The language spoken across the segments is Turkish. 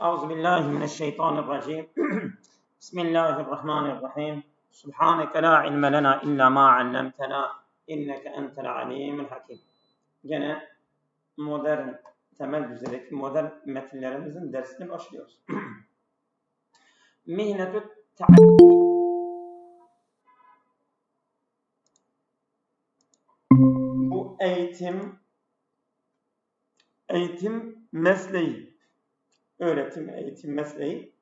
Euzubillahimineşşeytanirracim. Bismillahirrahmanirrahim. Subhaneke la ilme lena illa ma allamtena inneke entel alimul hakim. Gene modern temel düzeydeki modern metinlerimizin dersine başlıyoruz. Mihnetü ta'lim. Bu eğitim mesleği. Öğretim, eğitim mesleği.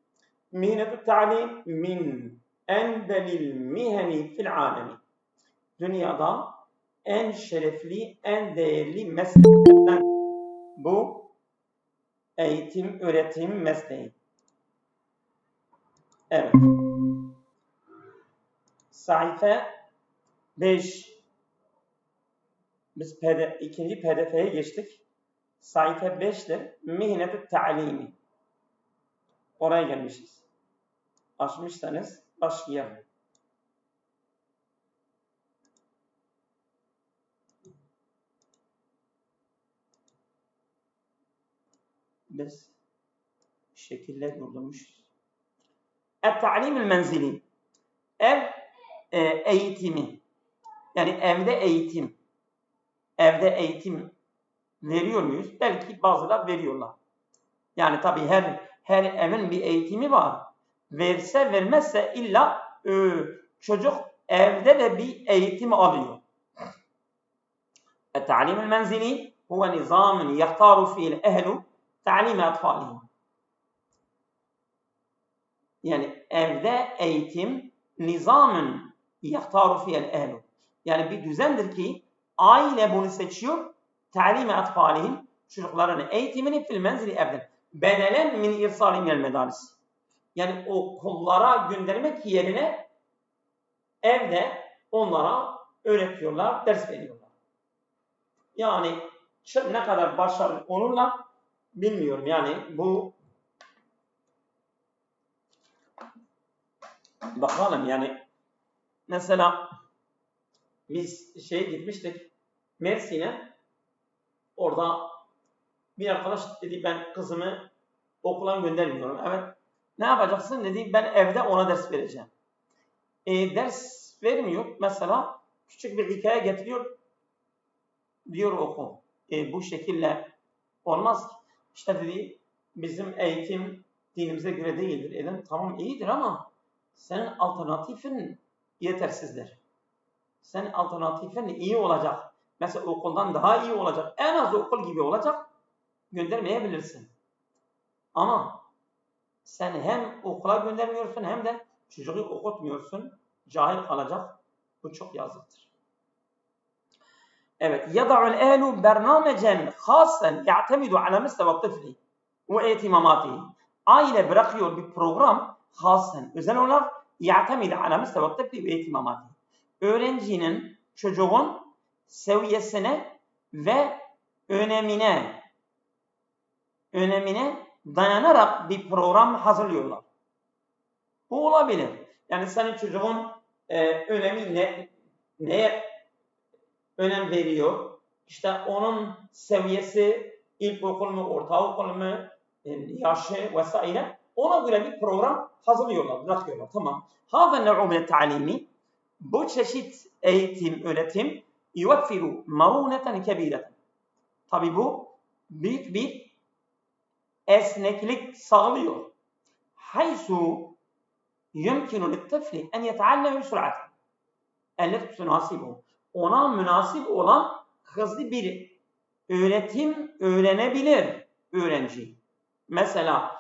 Mihnetü ta'lim min enbelil miheni fil alemi. Dünyada en şerefli, en değerli mesleklerden bu eğitim, öğretim mesleği. Evet. Sayfa 5. Biz ikinci PDF'ye geçtik. Sayfa 5'te mihnetü ta'limi. Oraya gelmişiz. Açmışsanız başlayalım. Biz şekiller doldurmuşuz. Et-ta'limül menzili. Ev eğitimi. Yani evde eğitim. Evde eğitim veriyor muyuz? Belki bazılar veriyorlar. Yani tabii her evin bir eğitimi var. Verse vermezse illa çocuk evde de bir eğitim alıyor. التعليم المنزلي هو نظام يختار فيه الأهل تعليم أطفالهم. Yani evde eğitim nizamın yahtaru fiyel ehlu. Yani bir düzendir ki aile bunu seçiyor. Ta'lime atfalihim, çocuklarının eğitimini fil menzili evden. Bedelen min irsalim yel medaris. Yani okullara göndermek yerine evde onlara öğretiyorlar, ders veriyorlar. Yani ne kadar başarılı olurlar bilmiyorum. Yani bu bakalım yani mesela biz gitmiştik Mersin'e. Orada bir arkadaş dedi ben kızımı okula göndermiyorum. Evet. Ne yapacaksın dedi ben evde ona ders vereceğim. Ders vermiyor. Mesela küçük bir hikaye getiriyor. Diyor oku. Bu şekilde olmaz ki. İşte dedi bizim eğitim dinimize göre değildir. Dedim tamam iyidir ama senin alternatifin yetersizdir. Senin alternatifin iyi olacak. Mesela okuldan daha iyi olacak. En az okul gibi olacak. Göndermeyebilirsin. Ama sen hem okula göndermiyorsun hem de çocuğu okutmuyorsun. Cahil kalacak. Bu çok yazıktır. Evet. Yada'ul ehlu bernamecen khasen ya'temidu ala mustava tıfli ve ihtimamatihi. Aile bırakıyor bir program khasen özel olarak ya'temidu ala mustava tıfli ve ihtimamatihi. Öğrencinin, çocuğun seviyesine ve önemine dayanarak bir program hazırlıyorlar. Bu olabilir. Yani senin çocuğun önemi neye önem veriyor? İşte onun seviyesi ilkokul mu, ortaokul mu, yaşı vesaire. Ona göre bir program hazırlıyorlar, bırakıyorlar. Tamam. Hâzâ nev'u min ta'limi. Bu çeşit eğitim, öğretim yuveffiru marûneten kebîreten. Tabi bu büyük bir esneklik sağlıyor. Haysu yumkinu littefli en yetealleme bisur'aten. Elleti tunasibu. Ona münasip olan hızlı bir öğretim öğrenebilir öğrenci. Mesela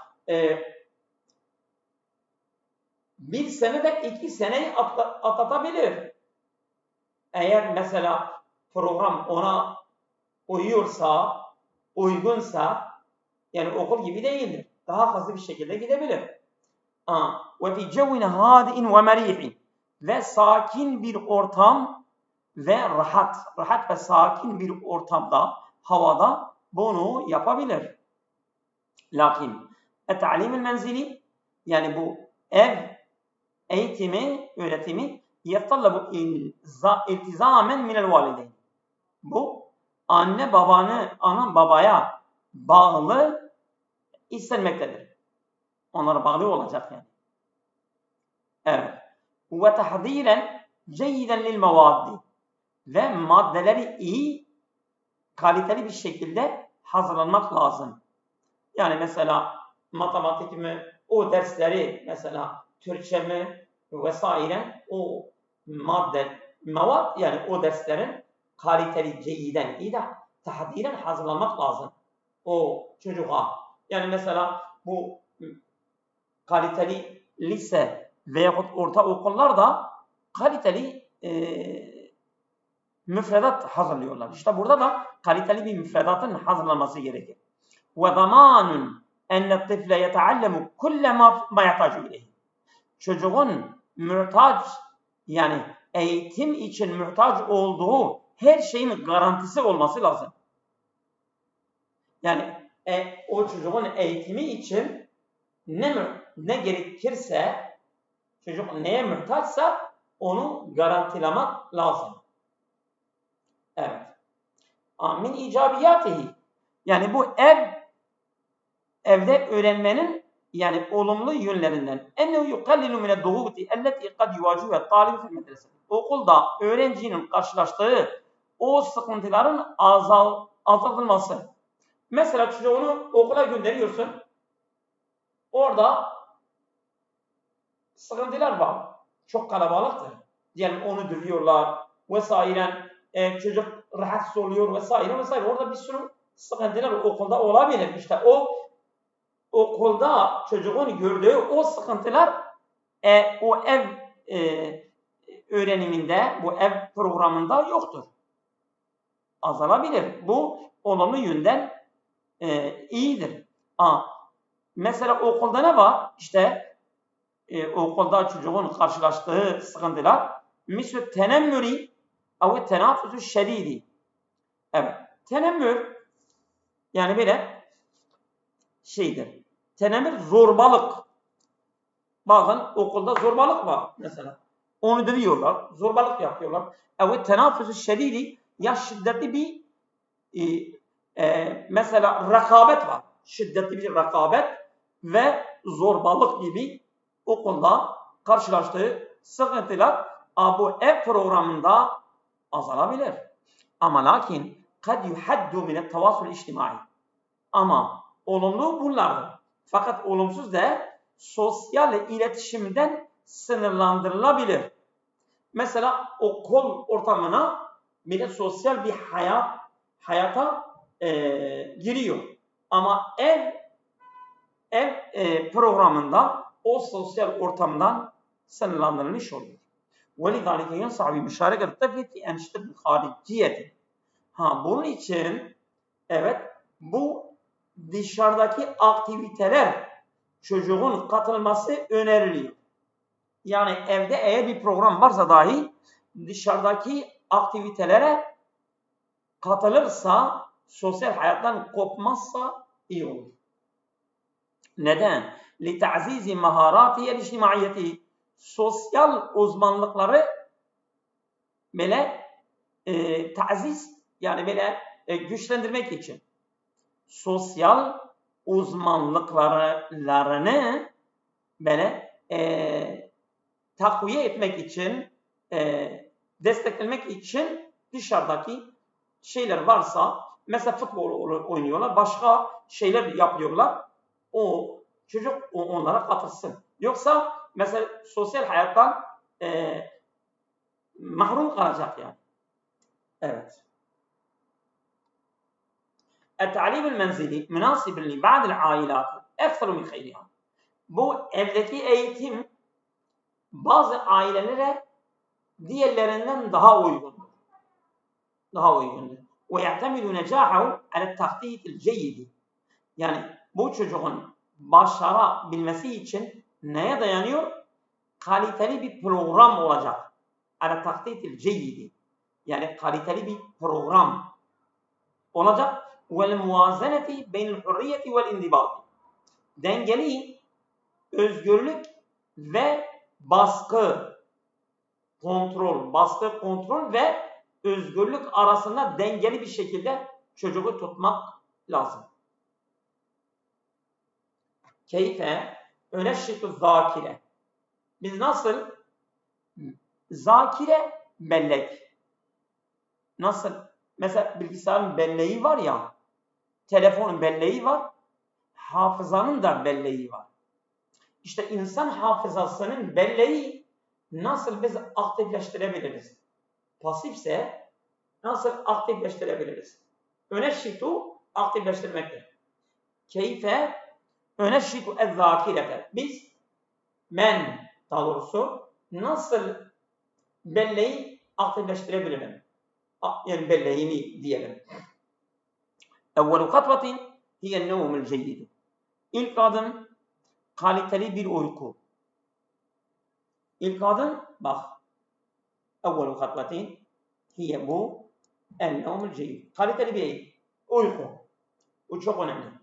bir senede 2 seneyi atlatabilir. Eğer mesela program ona uygunsa yani okul gibi değildir. Daha hızlı bir şekilde gidebilir. Ve fi cevvin hâdi'in ve merîhin. Ve sakin bir ortam ve rahat ve sakin bir ortamda, havada bunu yapabilir. Lakin et-ta'limul menzili yani bu ev eğitimi, öğretimi yetallabu iltizamen minel valideyn. Bu ana babaya bağlı istenmektedir. Onlara bağlı olacak yani. Evet. Ve tahdiren ceyyiden lil mevaddi. Ve maddeleri iyi, kaliteli bir şekilde hazırlanmak lazım. Yani mesela matematik mi, o dersleri mesela Türkçe mi vesaire o mevat yani o derslerin kaliteli, ceyyiden, iyi de tahdiren hazırlanmak lazım o çocuğa. Yani mesela bu kaliteli lise veyahut ortaokullar da kaliteli müfredat hazırlıyorlar. İşte burada da kaliteli bir müfredatın hazırlanması gerekir. وَضَمَانٌ اَنَّ الطِّفْلَ يَتَعَلَّمُ كُلَّ مَا يَحْتَاجُ اِلَيْهِ. Çocuğun muhtaç yani eğitim için muhtaç olduğu her şeyin garantisi olması lazım. Yani o çocuğun eğitimi için ne gerekirse, çocuk neye muhtaçsa onu garantilemek lazım. Evet. Min icabiyatihi. Yani bu evde öğrenmenin yani olumlu yönlerinden. Ennehu yukallilu mine duhuti elleti kad yuvacihuha talibi fil medrese. Okulda öğrencinin karşılaştığı o sıkıntıların azaltılması. Mesela çocuğunu okula gönderiyorsun. Orada sıkıntılar var. Çok kalabalıktır. Yani onu dövüyorlar vesaire. Çocuk rahatsız oluyor vesaire vesaire. Orada bir sürü sıkıntılar okulda olabilir. İşte o okulda çocuğun gördüğü o sıkıntılar o ev öğreniminde, bu ev programında yoktur. Azalabilir. Bu olumlu yönden iyidir. Mesela okulda ne var? İşte okulda çocuğun karşılaştığı sıkıntılar misal tenemmüri ve tenafüsü şedidi. Evet. Tenemmür yani böyle şeydir. Tenemmür zorbalık. Bazen okulda zorbalık var mesela. Onu dövüyorlar, zorbalık yapıyorlar. Evet, tenafüsü şedidi ya şiddetli bir mesela rekabet var. Şiddetli bir rekabet ve zorbalık gibi okulda karşılaştığı sıkıntılar bu ev programında azalabilir. Ama lakin kad yuhaddu min tevasul içtimai. Ama olumlu bunlardır. Fakat olumsuz da sosyal iletişimden sınırlandırılabilir. Mesela okul ortamına bir sosyal bir hayata giriyor. Ama ev programında o sosyal ortamdan sınırlandırılmış oluyor. وَلِذَٰلِكَ يَنْصَعُ بِمُشَارَكَةِ الطَّفْلِ فِي أَنْشِطَةٍ خَارِجِيَّةٍ. Bunun için evet bu dışarıdaki aktiviteler çocuğun katılması öneriliyor. Yani evde eğer bir program varsa dahi dışarıdaki aktivitelere katılırsa, sosyal hayattan kopmazsa iyi olur. Neden? لِتَعْزِيزِ مَهَارَاتِهِ الْاِجْتِمَاعِيَّةِ. Sosyal uzmanlıkları böyle taziz yani böyle güçlendirmek için. Sosyal uzmanlıklarını böyle takviye etmek için, desteklemek için dışarıdaki şeyler varsa, mesela futbol oynuyorlar, başka şeyler yapıyorlar, o çocuk onlara katılsın. Yoksa mesela sosyal hayattan mahrum kalacak yani. Evet. التعليم المنزلي مناسب لبعض العائلات أكثر من غيرها. Bu evdeki eğitim bazı ailelere diğerlerinden daha uygundur. ويعتمد نجاحه على التخطيط الجيد. Yani bu çocuğun başarabilmesi için neye dayanıyor? Kaliteli bir program olacak. على التخطيط الجيد. Yani kaliteli bir program olacak. وَالْمُوَازَنَةِ بَيْنِ الْحُرِّيَّةِ وَالْاِنْضِبَاطِ. Dengeli, özgürlük ve baskı, kontrol ve özgürlük arasında dengeli bir şekilde çocuğu tutmak lazım. Keyfe öneşşitu zakire. Biz nasıl? Zakire bellek. Nasıl? Mesela bilgisayarın belleği var ya, telefonun belleği var, hafızanın da belleği var. İşte insan hafızasının belleği nasıl biz aktifleştirebiliriz? Pasifse nasıl aktifleştirebiliriz? Öneşşitu aktifleştirmektir. Keyfe öneşşitu ezzakirete. Ben daha doğrusu nasıl belleği aktifleştirebilirim? Yani belleğimi diyelim. Evvelu katvatin hiyen nevmül ceyyid. İlk adım kaliteli bir uyku. İlk adım bak. Evvelu katvatin hiye bu en nevmül ceyyid. Kaliteli bir uyku. Bu çok önemli.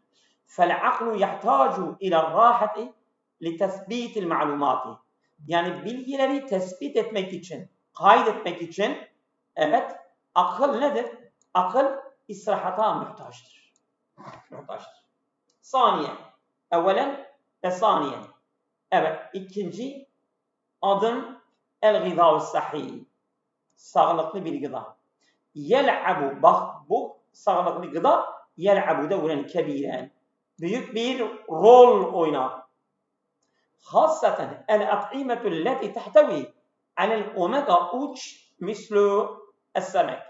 فَالْعَقْلُ يَحْتَاجُ إِلَى الرَّاحَةِ لِتَثْبِيتِ الْمَعْلُومَاتِ. Yani bilgileri tespit etmek için, kaydetmek için, evet, akıl nedir? Akıl istirahata muhtaçtır. Saniye. Evvelen ve saniye. Evet, ikinci adım el-gıdâ-u sahî. Sağlıklı bir gıda. Yel'abu, bak bu sağlıklı gıda yel'abu devren kebiren. Büyük bir rol oynar. Hasaten el-at'imetu leti tehtevi alel omega 3 mislu es-semek.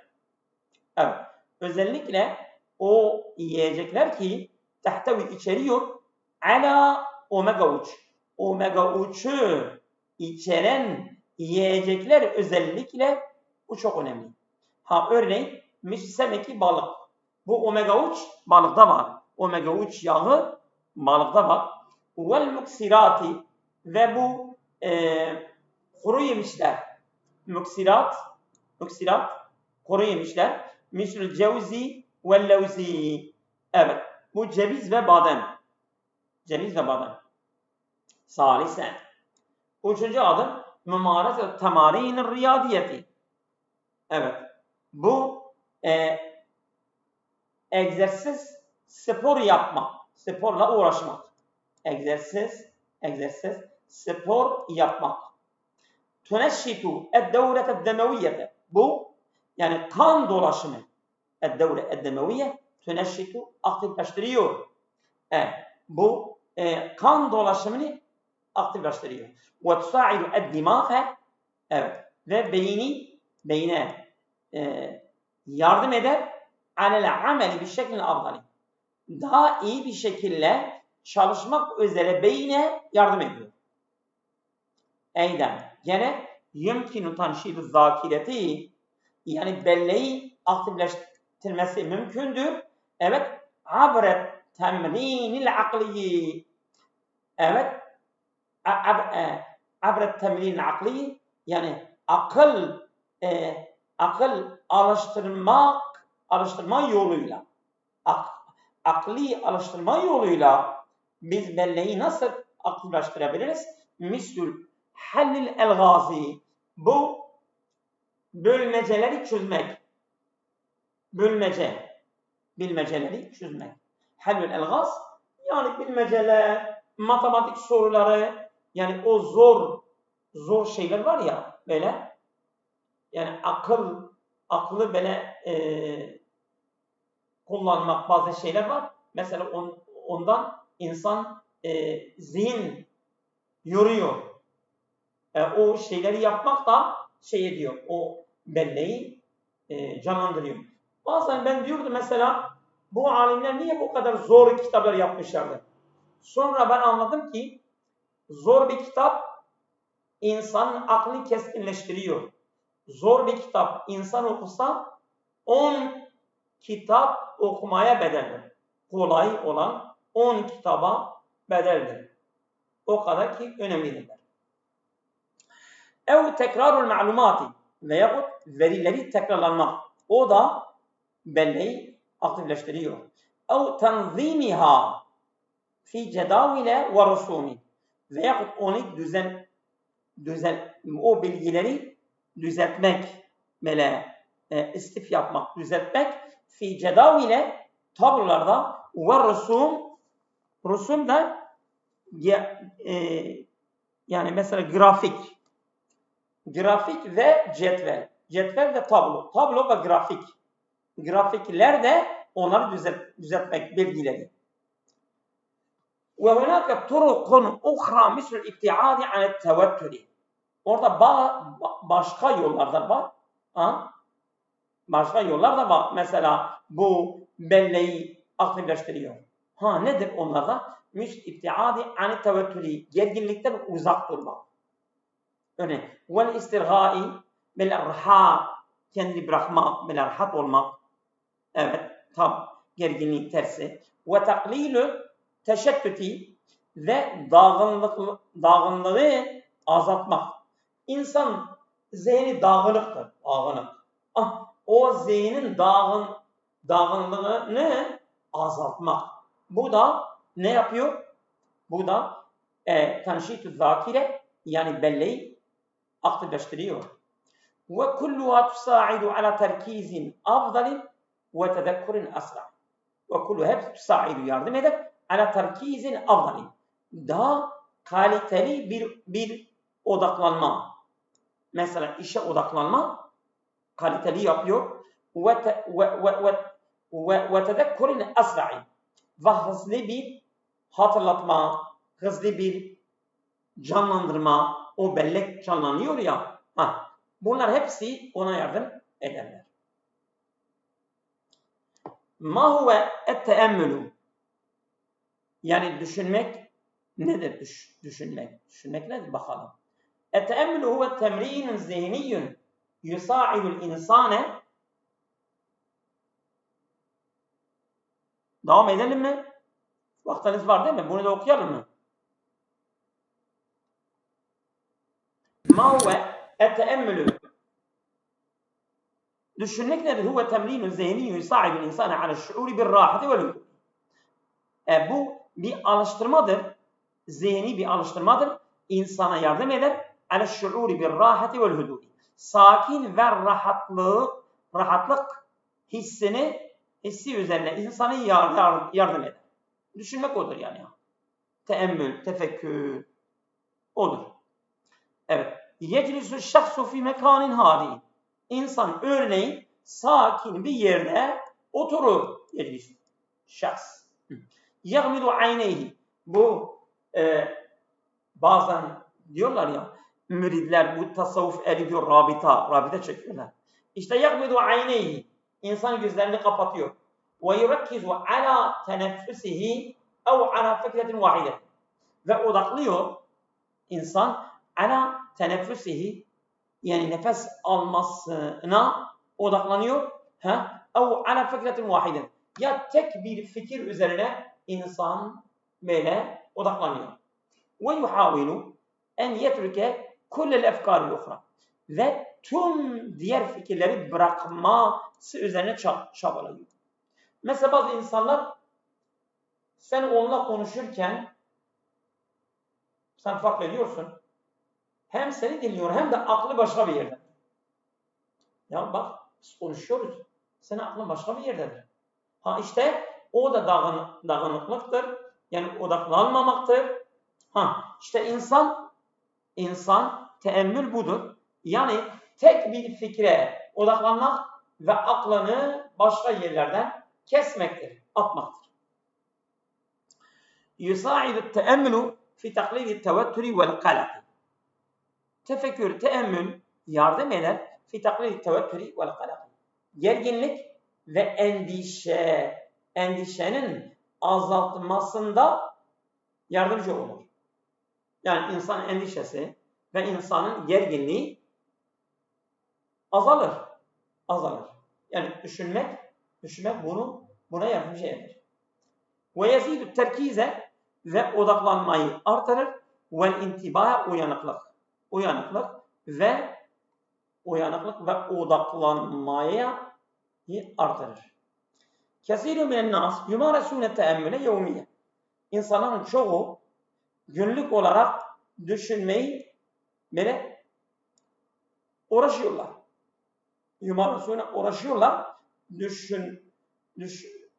Evet. Özellikle o yiyecekler ki tehtevi içeriyor ala omega 3. Omega 3'ü içeren yiyecekler özellikle bu çok önemli. Örneğin semeki balık. Bu omega 3 balıkta var. Omega 3 yağı balıkta var. Vel muksirati ve bu kuru yemişler. Muksirat kuru yemişler. Misl cevzi ve levzi. Evet. Bu ceviz ve badem. Salisen. Üçüncü adım mümareset temarin riyadiyeti. Evet. Bu egzersiz, spor yapmak. Sporla uğraşmak. Egzersiz, spor yapmak. Tuneşşitu ed-devlete demeviyete. Bu yani kan dolaşımı. Ed-devle demeviyye tuneşşitu aktifleştiriyor. Bu kan dolaşımını aktifleştiriyor. Ve tusaidu ed-dimâfe. Evet. Ve beyne yardım eder. Alel ameli bir şekilde afdali. Daha iyi bir şekilde çalışmak üzere beyne yardım ediyor. Eydem. Gene yumkinu tanşidu zakireti, yani belleği aktifleştirmesi mümkündür. Evet. Abret temrinil akliyi. Evet. Abret temrinil akliyi, yani akıl alıştırma yoluyla, akli alıştırma yoluyla biz belleği nasıl aktifleştirebiliriz? Mislül hallil elgazi. Bu bölmeceleri çözmek. Bilmeceleri çözmek. Hallil elgaz, yani bilmeceler, matematik soruları, yani o zor şeyler var ya böyle. Yani aklı böyle kullanmak, bazı şeyler var. Mesela ondan insan zihin yoruyor. O şeyleri yapmak da ediyor. O belleği canlandırıyor. Bazen ben diyordum mesela, bu alimler niye bu kadar zor kitaplar yapmışlardı? Sonra ben anladım ki zor bir kitap insanın aklını keskinleştiriyor. Zor bir kitap insan okusa 10 kitap okumaya bedeldir. Kolay olan 10 kitaba bedeldir. O kadar ki önemlidirler. Ev tekrarul ma'lumati veyahut verileri tekrarlanmak. O da belleği aktifleştiriyor. Ev tanzimiha fi cedavile ve rusumi. Veyahut onu o bilgileri düzeltmek, böyle istif yapmak, düzeltmek fi cedavile tablolarda ve rusum da yani mesela grafik ve cetvel. Cetvel ve tablo. Tablo ve grafik. Grafikler de onları düzeltmek bilgileri. Ve hunaka turukun ukhra misl ibtiadi an tevettür. Orada başka yollar da var. Ha? Başka yollar da var. Mesela bu belleği aktifleştiriyor. Ha nedir onlarda? Misl ibtiadi an tevettür. Gerginlikten uzak durmak. Örneğin vel istirgai bil rahat, kendini bırakmak, bil rahat olmak. Evet, tam gerginliğin tersi. Ve taklilü teşettüti ve dağınıklığı azaltmak. İnsan zihni dağınıktır. O zihnin dağınıklığını azaltmak. Bu da ne yapıyor? Bu da tanşit-ü zakire, yani belleği aktifleştiriyor. Ve kulluha tusaidu ala terkizin afdalin ve tedekkurin asra. Ve kullu hep tusaidu, yardım eder, ala terkizin afdalin. Daha kaliteli bir odaklanma. Mesela işe odaklanma kaliteli yapıyor. Ve tedekkurin asra. Ve hızlı bir hatırlatma, hızlı bir canlandırma, o bellek canlanıyor ya. Bunlar hepsi ona yardım ederler. Ma huve et-teemmülü? Yani düşünmek nedir? Düşünmek nedir? Bakalım. Et-teemmülü huve temrinun zihniyyun yusa'idul insane. Devam edelim mi? Vaktiniz var değil mi? Bunu da okuyalım mı? Ma huve et-teemmülü? Düşünmek nedir? Huve temrinun zihniyyun yusa'idul insane ala şuuri bir rahati vel hudû. Bu bir alıştırmadır. Zihni bir alıştırmadır. İnsana yardım eder. El-şuuri bir rahati vel hudû. Sakin ve rahatlık hissi üzerine insanı yardım eder. Düşünmek odur yani. Teemmül, tefekkür odur. Evet. Yeclisu şahsu fi mekanin hadi. İnsan örneğin sakin bir yerde oturur. Yeclisu. Şahs. Yagmidu ayneyhi. Bu bazen diyorlar ya, müridler bu tasavvuf eli diyor, rabita çekiyorlar. İşte yagmidu ayneyhi. İnsan gözlerini kapatıyor. Ve yurekkizu ala teneffüsihi ev ala fikretin vahide. Ve odaklıyor insan ala teneffüsihi, yani nefes almasına odaklanıyor. Ev ala fikretin vahide. Ya tek bir fikir üzerine insan böyle odaklanıyor. Ve yuhavilu en yetrüke kullel efkaril ukhra. Ve tüm diğer fikirleri bırakması üzerine çabalıyor. Mesela bazı insanlar, sen onunla konuşurken sen fark ediyorsun, hem seni dinliyor hem de aklı başka bir yerde. Ya bak, biz konuşuyoruz, senin aklın başka bir yerdedir. İşte o da dağınıklıktır, yani odaklanmamaktır. İşte insan teemmül budur. Yani tek bir fikre odaklanmak ve aklını başka yerlerden kesmektir, atmaktır. Yusaidu teemmülü fi taklidi tevettürü vel kalaki. Tefekkür, teemmül yardım eder fi taklidi tevettürü vel kalaki. Gerginlik ve endişenin azaltmasında yardımcı olur. Yani insan endişesi ve insanın gerginliği azalır. Yani düşünmek buna yardımcı eder. Ve yazidü terkize, ve odaklanmayı artırır. Ve intibaya, uyanıklık ve odaklanmayı artırır. Kesirü minen nas yumaresûne teemmüle yevmiye. İnsanların çoğu günlük olarak düşünmeyi böyle uğraşıyorlar. Uğraşıyorlar.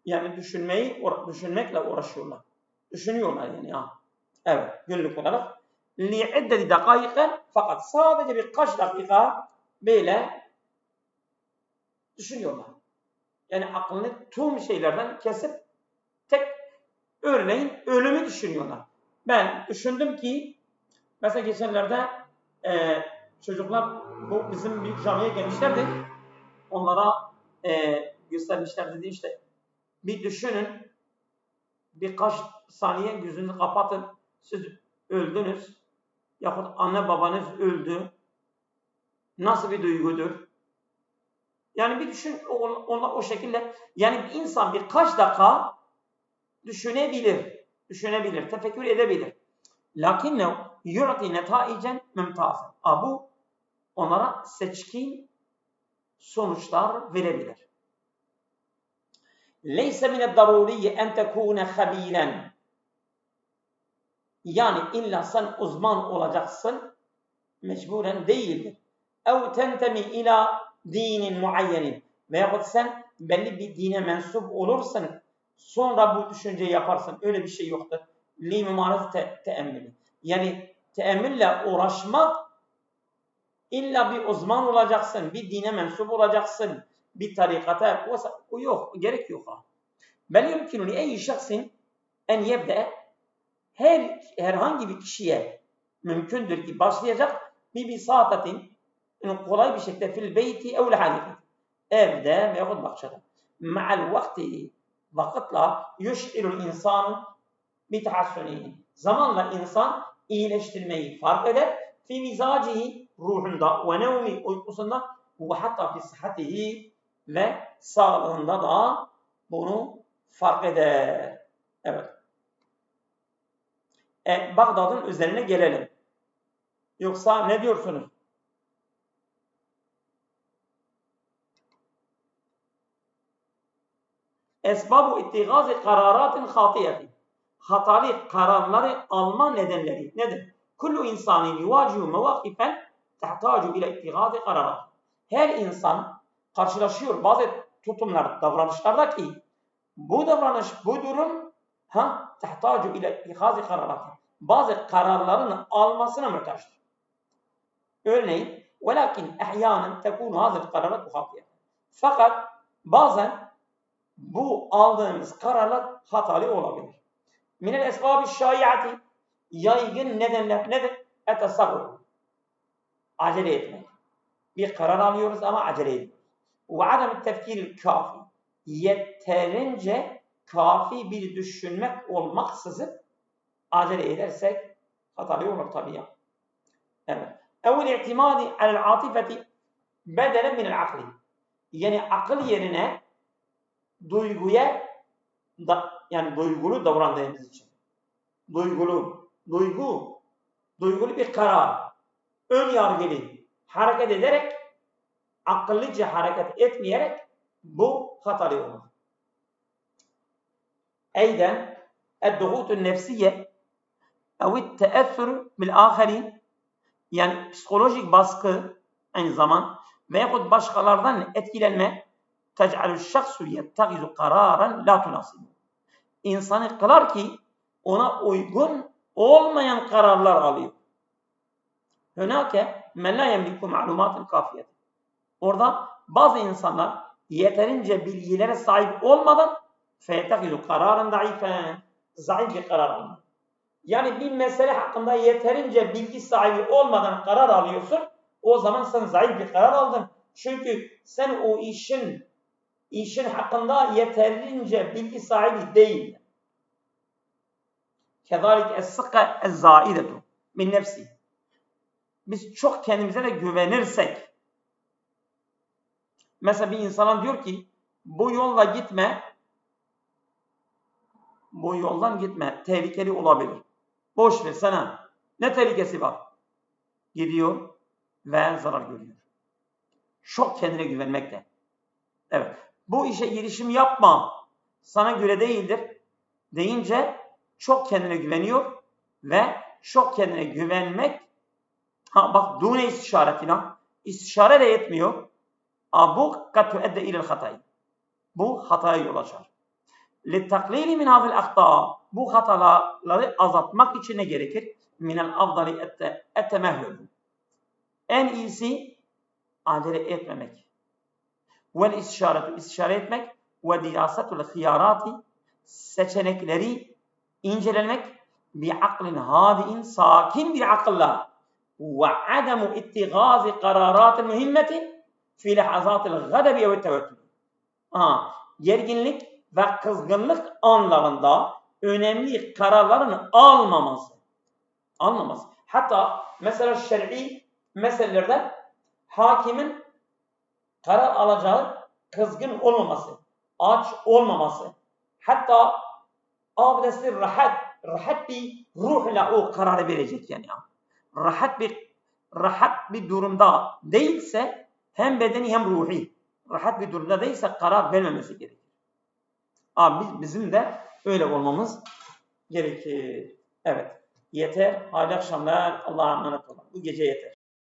Yani düşünmekle uğraşıyorlar. Düşünüyorlar yani. Evet, günlük olarak. لِعِدَّةِ دَقَائِقًا fakat sadece birkaç dakika böyle düşünüyorlar. Yani aklını tüm şeylerden kesip tek örneğin ölümü düşünüyorlar. Ben düşündüm ki mesela geçenlerde çocuklar bu bizim büyük camiye gelmişlerdi. Onlara göstermişler dedi işte bir düşünün birkaç saniye gözünüzü kapatın siz öldünüz yahut anne babanız öldü nasıl bir duygudur? Yani bir düşün onlar o şekilde yani bir insan birkaç dakika düşünebilir, tefekkür edebilir. Lakinne yu'ti netaicen mümtazı. Bu onlara seçkin sonuçlar verebilir. Leyse mine daruriye en tekune habilen. Yani illa sen uzman olacaksın, mecburen değildir. Ev tentemi ila dinin muayyenin. Veyahut sen belli bir dine mensup olursun, sonra bu düşünceyi yaparsın. Öyle bir şey yoktur. Li mumarız teemmülü. Yani teemmülle uğraşmak illa bir uzman olacaksın, bir dine mensup olacaksın, bir tarikata, o yok, gerek yok. Bel yumkinu li ey şahsin en yebde herhangi bir kişiye mümkündür ki başlayacak bir saatatin kolay bir şekilde fil beyti evl halikat evde veyahut bahçede ma'al vakti vakitla yuş'irul insan bitahassunihi zamanla insan iyileştirmeyi fark eder fi mizacihi ruhunda ve nevmi uykusunda ve hatta fi sıhhatihi ve sağlığında da bunu fark eder. Evet. Bağdat'ın üzerine gelelim. Yoksa ne diyorsunuz? Esbab-ı ittigazi kararatin hatiyetin. Hatalı kararları alma nedenleri nedir? Kullu insanın yuvacihu mevakifen tehtacu ile ittigazi kararat. Her insan karşılaşıyor bazı tutumlar, davranışlarda ki bu davranış, bu durum tehtacu ile ittigazi kararat. Bazı kararların almasına muhtaçtır. Örneğin velakin ehyanen tekunu hazır kararat hatiye. Fakat bazen bu aldığımız kararlar hatalı olabilir. Minel esbab-ı şaiati yaygın nedenler nedir? Etesavvur. Acele etmek. Bir karar alıyoruz ama acele ediyoruz. Ve adem tefkiril kafi. Yeterince kafi bir düşünmek olmaksızın acele edersek hatalı olur tabii ya. Evet. Evvel i'timadi alel atifeti bedelen minel akli. Yani akıl yerine duyguya yani duygulu davrandığımız için. Duygulu bir karar. Ön yargılı hareket ederek akıllıca hareket etmeyerek bu hatalı olur. Eyden el-duhutun nefsiye ev teessür bil-ahirin yani psikolojik baskı aynı zaman veyahut başkalardan etkilenme tec'alü şahsu yettegizu kararan la tunasibu. İnsanı kılar ki ona uygun olmayan kararlar alıyor. Hünake men la yemliku ma'lumatın kafiyet. Orada bazı insanlar yeterince bilgilere sahip olmadan feytekizu kararın daifen zayıf bir karar alıyor. Yani bir mesele hakkında yeterince bilgi sahibi olmadan karar alıyorsun. O zaman sen zayıf bir karar aldın. Çünkü sen o işin hakkında yeterince bilgi sahibi değil. Kezalik es-sıkka ez-zaidetu min nefsi. Biz çok kendimize de güvenirsek mesela bir insana diyor ki bu yolla gitme bu yoldan gitme tehlikeli olabilir. Boş ver sana. Ne tehlikesi var? Gidiyor ve zarar görüyor. Çok kendine güvenmekle. Evet. Bu işe girişim yapma. Sana göre değildir. Deyince çok kendine güveniyor ve çok kendine güvenmek bak dune istişaretine istişare de yetmiyor. Bu katü edde ilel hatayı. Bu hataya yol açar. لِلْتَقْلِيلِ مِنْ هَذِي الْاَخْطَاءِ Bu hataları azaltmak için ne gerekir? مِنَ الْاَفْضَلِ اَتَّمَهُّلُ En iyisi acele etmemek. وَالْاِسْشَارَةُ istişare etmek. وَدِرَاسَةُ الْخِيَارَاتِ Seçenekleri incelemek. بِعَقْلٍ هَادِئٍ Sakin bir akılla. وَعَدَمُ اِتِّغَازِ قَرَارَاتِ مُهِمَّةٍ فِي لَحَظَاتِ الْغَدَبِ وَالتَّوَتُّرِ Gerginlik ve kızgınlık anlarında önemli kararların almaması. Hatta mesela şer'i meselelerde hakimin karar alacağı kızgın olmaması, aç olmaması. Hatta abdesti rahat bir ruhla o kararı verecek yani. Rahat bir durumda değilse hem bedeni hem ruhi rahat bir durumda değilse karar vermemesi gerekir. Bizim de öyle olmamız gerekir. Evet. Yeter. Hayırlı akşamlar. Allah'a emanet olun. Bu gece yeter.